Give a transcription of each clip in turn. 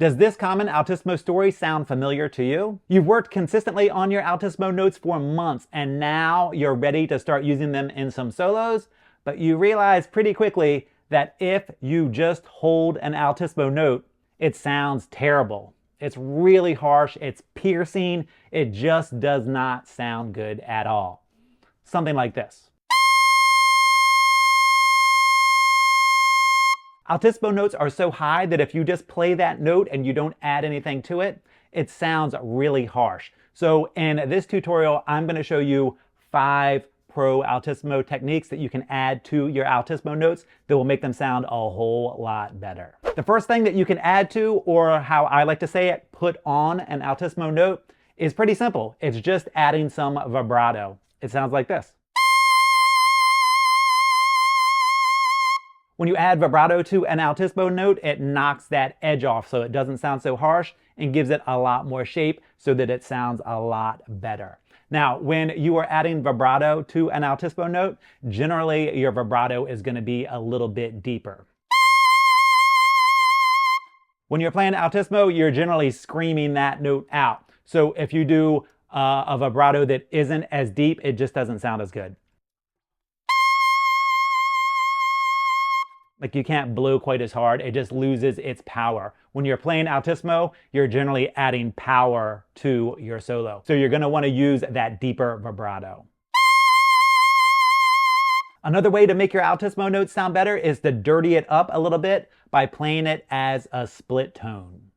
Does this common Altissimo story sound familiar to you? You've worked consistently on your Altissimo notes for months, and now you're ready to start using them in some solos, but you realize pretty quickly that if you just hold an Altissimo note, it sounds terrible. It's really harsh, it's piercing, it just does not sound good at all. Something like this. Altissimo notes are so high that if you just play that note and you don't add anything to it, it sounds really harsh. So in this tutorial, I'm going to show you 5 pro Altissimo techniques that you can add to your Altissimo notes that will make them sound a whole lot better. The first thing that you can add to, or how I like to say it, put on an Altissimo note, is pretty simple. It's just adding some vibrato. It sounds like this. When you add vibrato to an Altissimo note, it knocks that edge off so it doesn't sound so harsh and gives it a lot more shape so that it sounds a lot better. Now, when you are adding vibrato to an Altissimo note, generally your vibrato is going to be a little bit deeper. When you're playing Altissimo, you're generally screaming that note out. So if you do a vibrato that isn't as deep, it just doesn't sound as good. Like you can't blow quite as hard, it just loses its power. When you're playing Altissimo, you're generally adding power to your solo. So you're going to want to use that deeper vibrato. Another way to make your Altissimo notes sound better is to dirty it up a little bit by playing it as a split tone.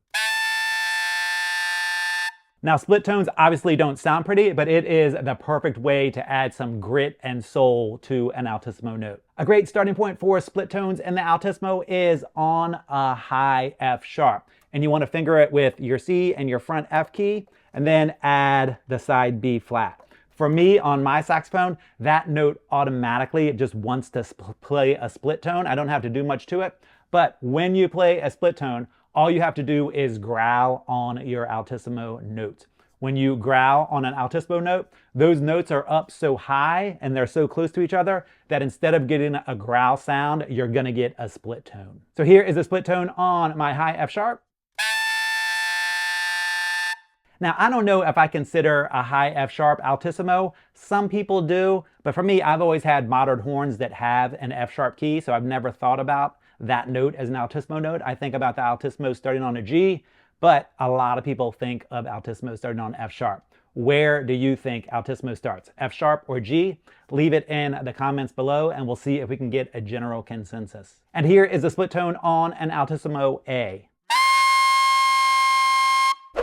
Now, split tones obviously don't sound pretty, but it is the perfect way to add some grit and soul to an Altissimo note. A great starting point for split tones in the Altissimo is on a high F sharp. And you want to finger it with your C and your front F key, and then add the side B flat. For me, on my saxophone, that note automatically just wants to play a split tone. I don't have to do much to it. But when you play a split tone, all you have to do is growl on your Altissimo notes. When you growl on an Altissimo note, those notes are up so high and they're so close to each other that instead of getting a growl sound, you're gonna get a split tone. So here is a split tone on my high F sharp. Now, I don't know if I consider a high F sharp Altissimo. Some people do, but for me, I've always had modern horns that have an F sharp key, so I've never thought about that note as an Altissimo note. I think about the Altissimo starting on a G, but a lot of people think of Altissimo starting on F sharp. Where do you think Altissimo starts? F sharp or G? Leave it in the comments below and we'll see if we can get a general consensus. And here is the split tone on an Altissimo A.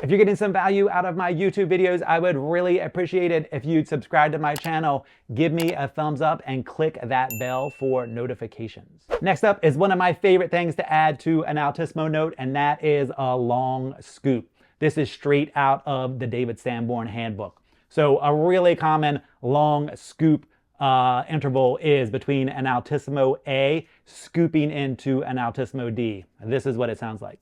If you're getting some value out of my YouTube videos, I would really appreciate it if you'd subscribe to my channel, give me a thumbs up, and click that bell for notifications. Next up is one of my favorite things to add to an Altissimo note, and that is a long scoop. This is straight out of the David Sanborn handbook. So a really common long scoop interval is between an Altissimo A scooping into an Altissimo D. This is what it sounds like.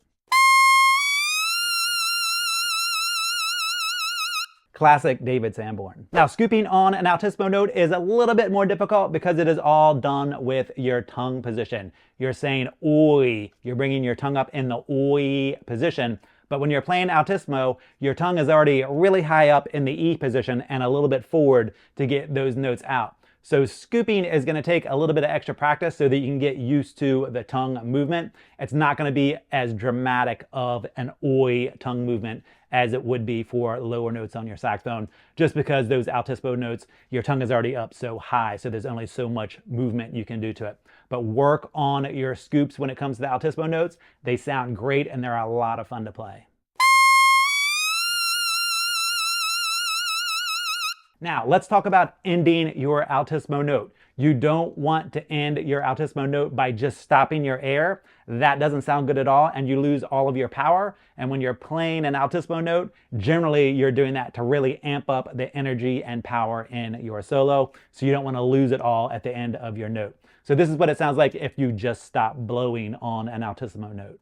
Classic David Sanborn. Now, scooping on an Altissimo note is a little bit more difficult because it is all done with your tongue position. You're saying oi, you're bringing your tongue up in the oi position. But when you're playing Altissimo, your tongue is already really high up in the E position and a little bit forward to get those notes out. So scooping is going to take a little bit of extra practice so that you can get used to the tongue movement. It's not going to be as dramatic of an oi tongue movement as it would be for lower notes on your saxophone, just because those Altissimo notes, your tongue is already up so high, so there's only so much movement you can do to it. But work on your scoops when it comes to the Altissimo notes. They sound great and they're a lot of fun to play. Now, let's talk about ending your Altissimo note. You don't want to end your Altissimo note by just stopping your air. That doesn't sound good at all, and you lose all of your power. And when you're playing an Altissimo note, generally you're doing that to really amp up the energy and power in your solo, so you don't want to lose it all at the end of your note. So this is what it sounds like if you just stop blowing on an Altissimo note.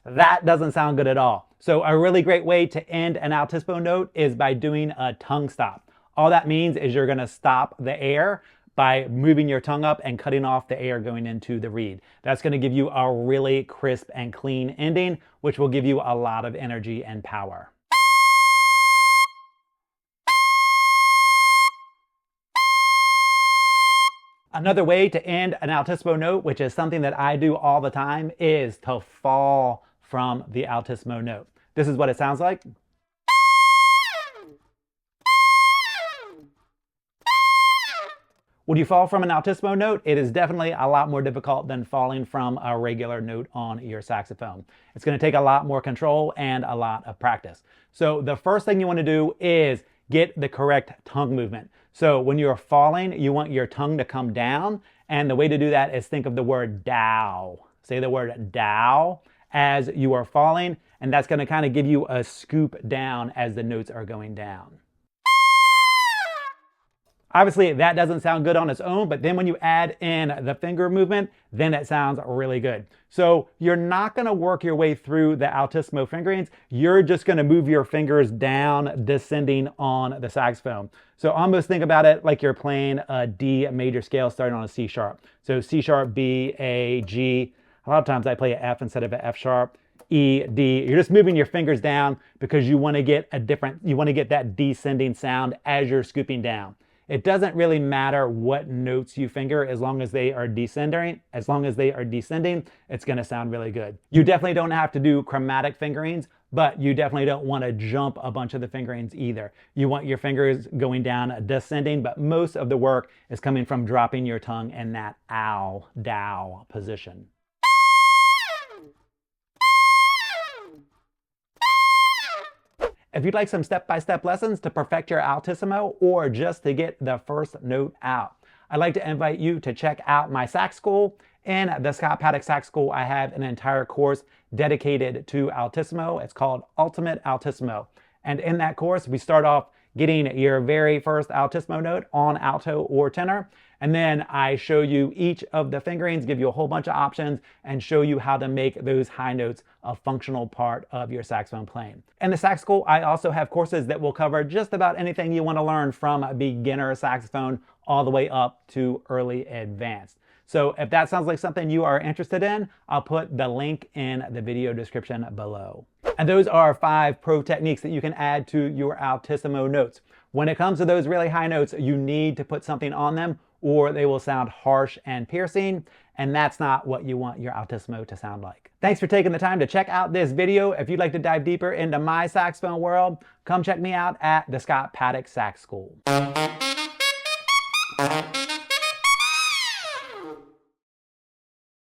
That doesn't sound good at all. So a really great way to end an Altissimo note is by doing a tongue stop. All that means is you're going to stop the air, by moving your tongue up and cutting off the air going into the reed. That's going to give you a really crisp and clean ending, which will give you a lot of energy and power. Another way to end an altissimo note, which is something that I do all the time, is to fall from the altissimo note. This is what it sounds like. When you fall from an altissimo note, it is definitely a lot more difficult than falling from a regular note on your saxophone. It's going to take a lot more control and a lot of practice. So the first thing you want to do is get the correct tongue movement. So when you're falling, you want your tongue to come down. And the way to do that is think of the word dow. Say the word dow as you are falling, and that's going to kind of give you a scoop down as the notes are going down. Obviously, that doesn't sound good on its own, but then when you add in the finger movement, then it sounds really good. So you're not going to work your way through the altissimo fingerings. You're just going to move your fingers down, descending on the saxophone. So almost think about it like you're playing a D major scale starting on a C sharp. So C sharp, B, A, G. A lot of times I play an F instead of an F sharp. E, D. You're just moving your fingers down because you want to get that descending sound as you're scooping down. It doesn't really matter what notes you finger as long as they are descending. As long as they are descending, it's going to sound really good. You definitely don't have to do chromatic fingerings, but you definitely don't want to jump a bunch of the fingerings either. You want your fingers going down descending, but most of the work is coming from dropping your tongue in that ow, dow position. If you'd like some step-by-step lessons to perfect your altissimo or just to get the first note out, I'd like to invite you to check out my sax school. In the Scott Paddock Sax School, I have an entire course dedicated to altissimo. It's called Ultimate Altissimo. And in that course, we start off getting your very first altissimo note on alto or tenor. And then I show you each of the fingerings, give you a whole bunch of options, and show you how to make those high notes a functional part of your saxophone playing. In the sax school, I also have courses that will cover just about anything you want to learn from a beginner saxophone all the way up to early advanced. So if that sounds like something you are interested in, I'll put the link in the video description below. And those are 5 pro techniques that you can add to your altissimo notes. When it comes to those really high notes, you need to put something on them or they will sound harsh and piercing, and that's not what you want your altissimo to sound like. Thanks for taking the time to check out this video. If you'd like to dive deeper into my saxophone world, come check me out at the Scott Paddock Sax School.